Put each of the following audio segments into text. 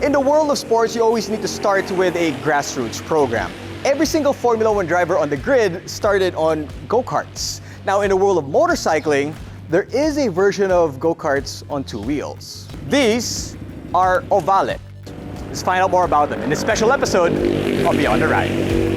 In the world of sports, you always need to start with a grassroots program. Every single Formula One driver on the grid started on go-karts. Now, in the world of motorcycling, there is a version of go-karts on two wheels. These are Ohvale. Let's find out more about them in this special episode of Beyond the Ride.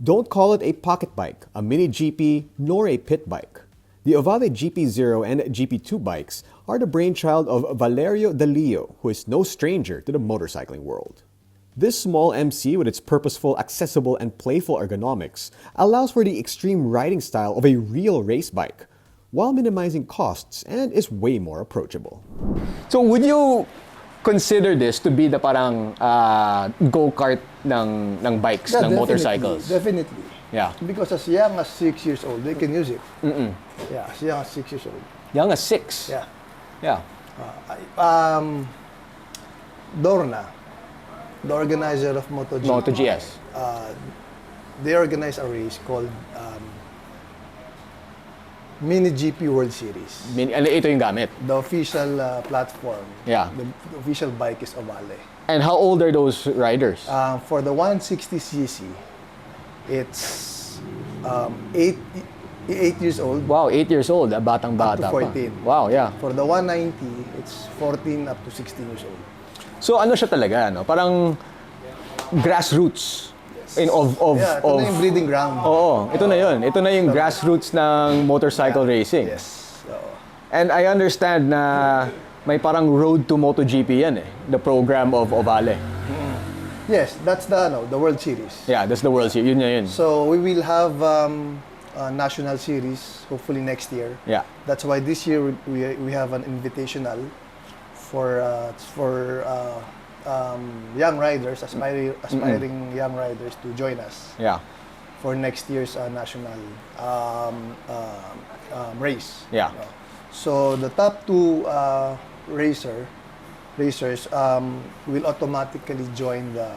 Don't call it a pocket bike, a mini GP, nor a pit bike. The Ohvale GP0 and GP2 bikes are the brainchild of Valerio Dalio, who is no stranger to the motorcycling world. This small MC with its purposeful, accessible, and playful ergonomics allows for the extreme riding style of a real race bike, while minimizing costs and is way more approachable. So would you consider this to be the parang go-kart ng bikes, ng motorcycles? Definitely. Yeah. Because as young as 6 years old, they can use it. Yeah, as young as 6 years old. Young as 6? Yeah. Yeah. Dorna, the organizer of MotoGS. They organize a race called Mini GP World Series. Ito yung gamit? The official platform. Yeah. The official bike is Ohvale. And how old are those riders? For the 160cc, it's 8 years old. Wow, 8 years old. Batang-bata up to 14. Pa. Wow, yeah. For the 190, it's 14 up to 16 years old. So ano siya talaga, no? Parang grassroots. Ito na yung breeding ground. Oo, ito na yun. Ito na yung grassroots ng motorcycle racing. Yes. And I understand na may parang road to MotoGP yan eh. The program of Ohvale. Yes, that's the World Series. Yeah, that's the World Series. Yun. So we will have a national series hopefully next year. Yeah. That's why this year we have an invitational for young riders, aspiring young riders to join us. Yeah. For next year's national race. Yeah. So the top two racers will automatically join the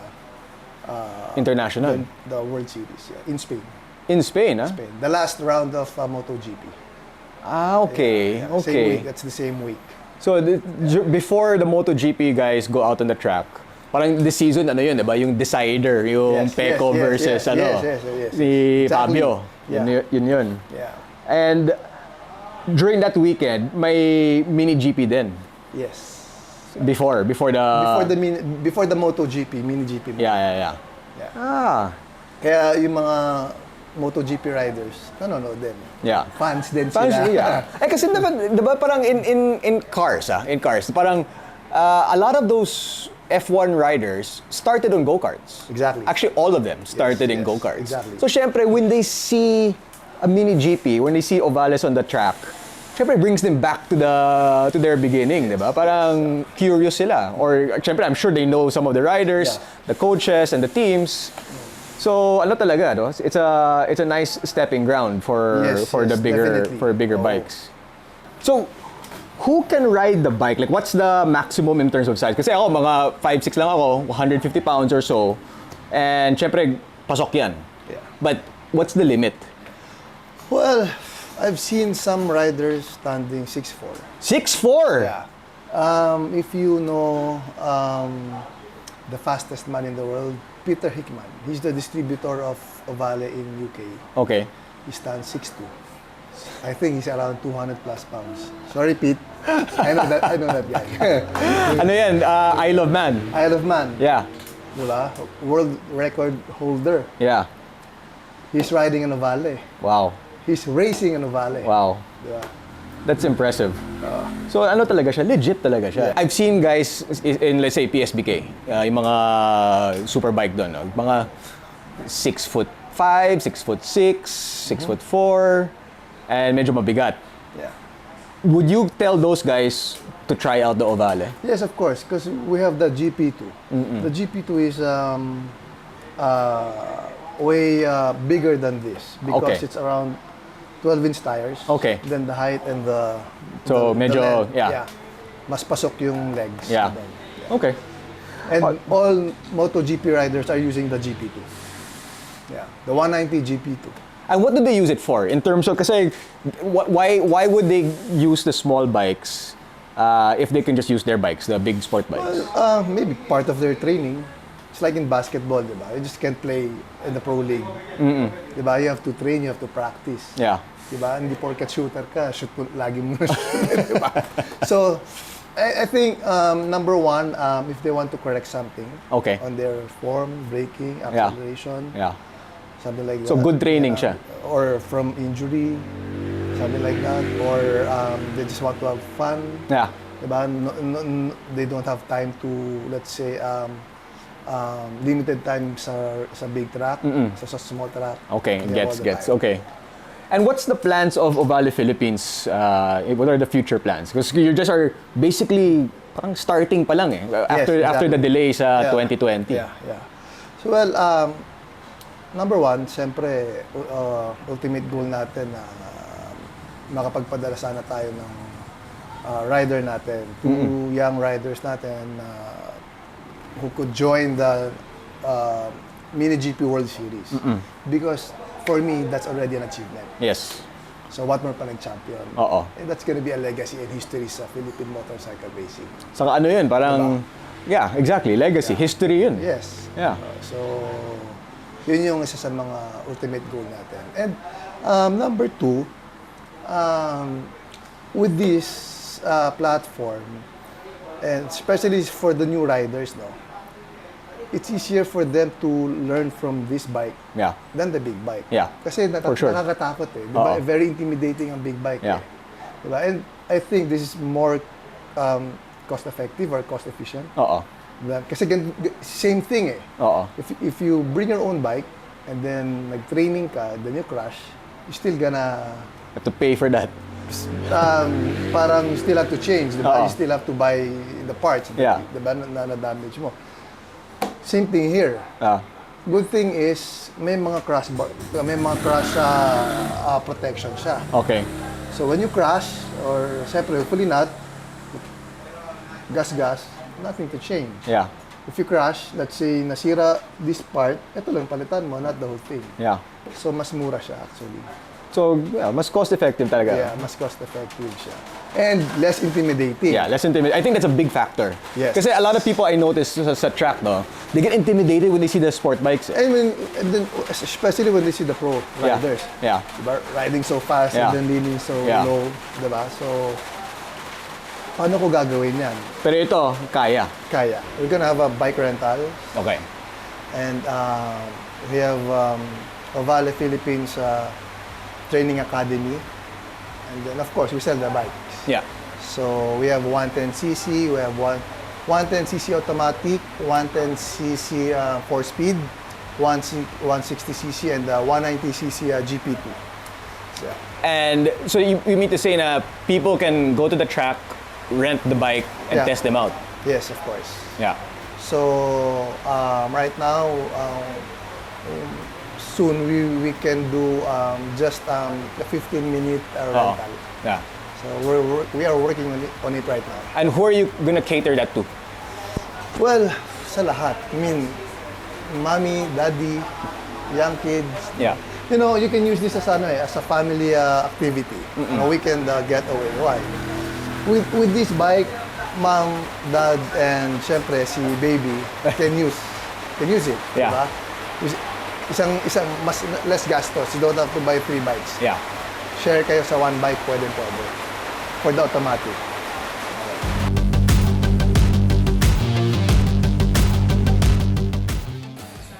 international, the World Series in Spain. In Spain, huh? Spain. The last round of MotoGP. Okay. Yeah. Okay. Same week. That's the same week. So before the MotoGP guys go out on the track, parang this season ano yun, 'di ba? Yung decider, yung Pecco versus si exactly. Fabio. Yeah. Yun. Yeah. And during that weekend, may mini GP din. Yes. Before the MotoGP, mini GP. Yeah. Kaya yung mga MotoGP riders, nanonood din. Yeah. Fans din sila. Yeah. Kasi diba parang in cars, parang a lot of those F1 riders started on go-karts. Exactly. Actually, all of them started in go-karts. Exactly. So, syempre, when they see a mini GP, when they see Ohvale on the track, syempre, brings them back to their beginning, di ba? Parang curious sila. Or, syempre, I'm sure they know some of the riders, the coaches, and the teams. So, ano talaga, no? It's a nice stepping ground for the bigger bikes. So, who can ride the bike? Like, what's the maximum in terms of size? Kasi ako, mga 5'6" lang ako, 150 pounds or so. And, syempre, pasok yan. Yeah. But, what's the limit? Well, I've seen some riders standing 6'4". 6'4"? Yeah. If you know the fastest man in the world, Peter Hickman. He's the distributor of Ohvale in UK. Okay. He stands 6'2". I think he's around 200 plus pounds. Sorry, Pete. I know that guy. Ano yan? Isle of Man. Isle of Man. Yeah. Diba? World record holder. Yeah. He's riding an Ohvale. Wow. He's racing an Ohvale. Wow. Diba? That's impressive. So ano talaga siya? Legit talaga siya. Yeah. I've seen guys in, let's say, PSBK, yung mga superbike doon, no? Mga 6'5", 6'6", 6'4", and medyo mabigat. Yeah. Would you tell those guys to try out the Ohvale? Yes, of course, because we have the GP2. The GP2 is way bigger than this because it's around 12-inch tires. Okay. Then the height and the So, medyo, length, mas pasok yung legs. Yeah. Okay. And all MotoGP riders are using the GP2. Yeah, the 190 GP2. And what do they use it for? In terms of, kasi, why would they use the small bikes if they can just use their bikes, the big sport bikes? Maybe part of their training. It's like in basketball, di ba? You just can't play in the pro league. Di ba? You have to train, you have to practice. Yeah. Di ba? Hindi porket shooter ka, shoot mo, lagi mo na shoot. Di ba? So, I think, number one, if they want to correct something Okay. on their form, braking, acceleration, Yeah. something like that. So good training siya. Or from injury, something like that. Or they just want to have fun. Yeah. Diba? They don't have time to, let's say, limited time sa big track, sa small track. Okay, They have all the gets. time. Okay. And what's the plans of Ohvale Philippines? What are the future plans? Because you just are basically parang starting pa lang eh. After the delay sa 2020. Yeah. So well, number one, siyempre, ultimate goal natin na makapagpadala sana tayo ng rider natin, two young riders natin who could join the Mini GP World Series. Because for me, that's already an achievement. Yes. So what more pa nag-champion? Oo. And that's gonna be a legacy and history sa Philippine motorcycle racing. Saka ano yun, parang, yeah, exactly, legacy, history yun. Yes. Yeah. So, yun yung isa sa mga ultimate goal natin. And number two, with this platform, and especially for the new riders, no, it's easier for them to learn from this bike Yeah. than the big bike. Yeah. Kasi For sure. nakakatakot eh. Diba? Oo. Very intimidating ang big bike. Yeah. Eh. Diba? And I think this is more cost-effective or cost-efficient. Oo. Diba? Kasi same thing eh. Oo. If you bring your own bike and then nag-training ka, then you crash, you still gonna Have to pay for that. parang you still have to change, diba? Oo. You still have to buy the parts, Yeah. diba? Na-damage mo. Same thing here. Good thing is may mga crash protection siya. Okay. So when you crash or siyempre hopefully not, gas, nothing to change. Yeah. If you crash, let's say nasira this part, ito lang palitan mo, not the whole thing. Yeah. So mas mura siya actually. So, yeah, mas cost-effective talaga. Yeah, mas cost-effective siya. And less intimidating. Yeah, less intimidating. I think that's a big factor. Yes. Kasi a lot of people I notice sa track, no, they get intimidated when they see the sport bikes. And then, especially when they see the pro Yeah. riders. Yeah. Diba? Riding so fast Yeah. and then leaning so Yeah. low. Diba? So, paano ko gagawin yan? Pero ito, kaya. Kaya. We're gonna have a bike rental. Okay. And we have Ohvale Philippines Training Academy. And then, of course, we sell the bikes. Yeah. So, we have 110cc, we have 110cc automatic, 110cc 4-speed, 160cc, and 190cc GP2. So, And so you mean to say na people can go to the track, rent the bike, and Yeah. test them out? yes, of course. Yeah. So, right now, soon we can do just a 15-minute Oo. rental. Yeah. So we are working on it right now. And who are you gonna cater that to? Well, sa lahat. I mean, mommy, daddy, young kids. Yeah. You know, you can use this as as a family activity, a weekend getaway. Why? With this bike, mom, dad, and syempre si baby can use it. Yeah. Diba? Isang mas less gastos. You don't have to buy 3 bikes. Yeah. Share kayo sa one bike, pwede. For the automatic.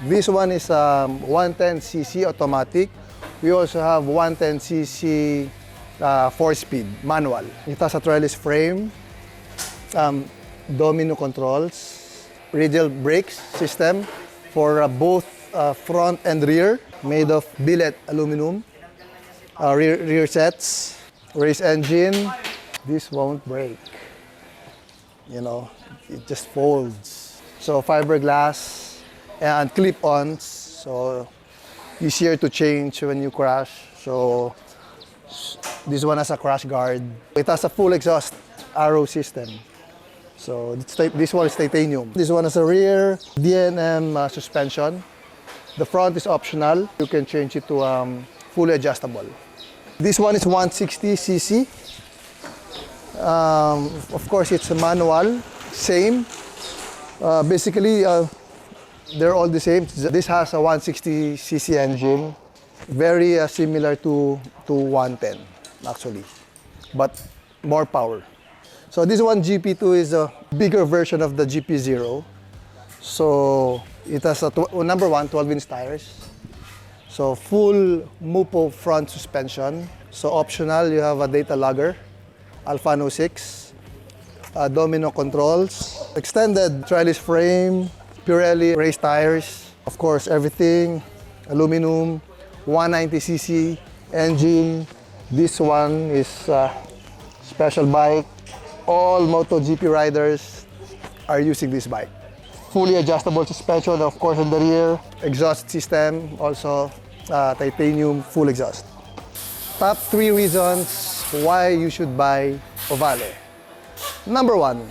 This one is 110cc automatic. We also have 110cc 4-speed manual. It has a trellis frame, domino controls, radial brakes system for both front and rear, made of billet aluminum. Rear sets, race engine. This won't break. You know, it just folds. So fiberglass and clip-ons. So easier to change when you crash. So this one has a crash guard. It has a full exhaust arrow system. So this one is titanium. This one is a rear DNM suspension. The front is optional. You can change it to fully adjustable. This one is 160cc. Of course, it's a manual. Same. Basically, they're all the same. This has a 160cc engine. Very similar to 110, actually, but more power. So this one GP2 is a bigger version of the GP0. So it has number one, 12-inch tires. So full MUPO front suspension. So optional, you have a data logger, Alphano 6, domino controls, extended trellis frame, Pirelli race tires. Of course, everything, aluminum, 190cc engine. This one is a special bike. All MotoGP riders are using this bike. Fully adjustable suspension, of course, in the rear. Exhaust system, also titanium full exhaust. Top 3 reasons why you should buy Ohvale. Number 1,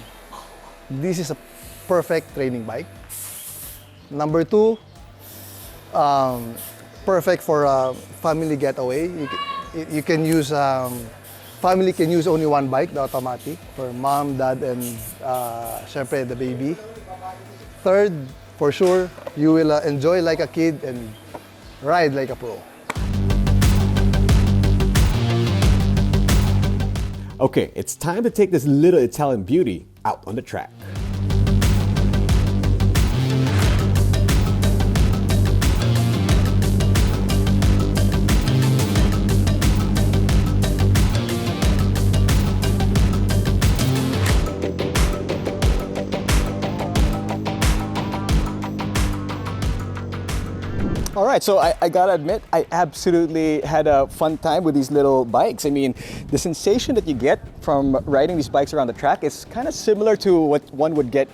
this is a perfect training bike. Number 2, perfect for a family getaway. You can use, family can use only one bike, the automatic, for mom, dad, and syempre the baby. Third, for sure, you will enjoy like a kid and ride like a pro. Okay, it's time to take this little Italian beauty out on the track. All right, so I gotta admit, I absolutely had a fun time with these little bikes. I mean, the sensation that you get from riding these bikes around the track is kind of similar to what one would get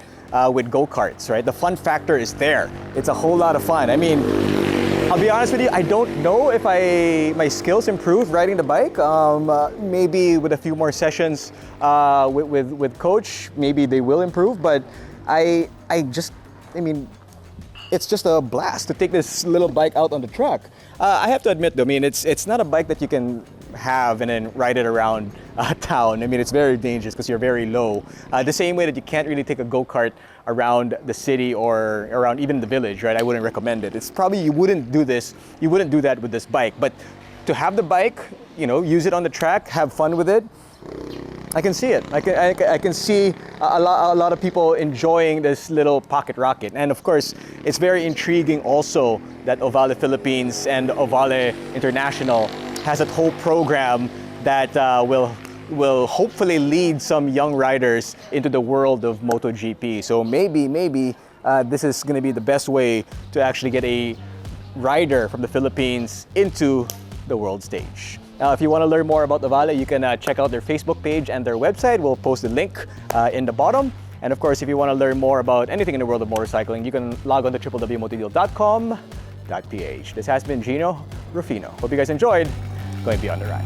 with go-karts, right? The fun factor is there. It's a whole lot of fun. I mean, I'll be honest with you, I don't know if my skills improved riding the bike. Maybe with a few more sessions with coach, maybe they will improve, but I mean, it's just a blast to take this little bike out on the track. I have to admit though, I mean, it's not a bike that you can have and then ride it around town. I mean, it's very dangerous because you're very low. The same way that you can't really take a go-kart around the city or around even the village, right? I wouldn't recommend it. It's probably, you wouldn't do that with this bike. But to have the bike, you know, use it on the track, have fun with it, I can see it. I can see a lot of people enjoying this little pocket rocket. And of course, it's very intriguing also that Ohvale Philippines and Ohvale International has a whole program that will hopefully lead some young riders into the world of MotoGP. So maybe this is going to be the best way to actually get a rider from the Philippines into the world stage. Now, if you want to learn more about Ohvale, you can check out their Facebook page and their website. We'll post the link in the bottom. And of course, if you want to learn more about anything in the world of motorcycling, you can log on to www.motodeal.com.ph. This has been Gino Rufino. Hope you guys enjoyed going beyond the ride.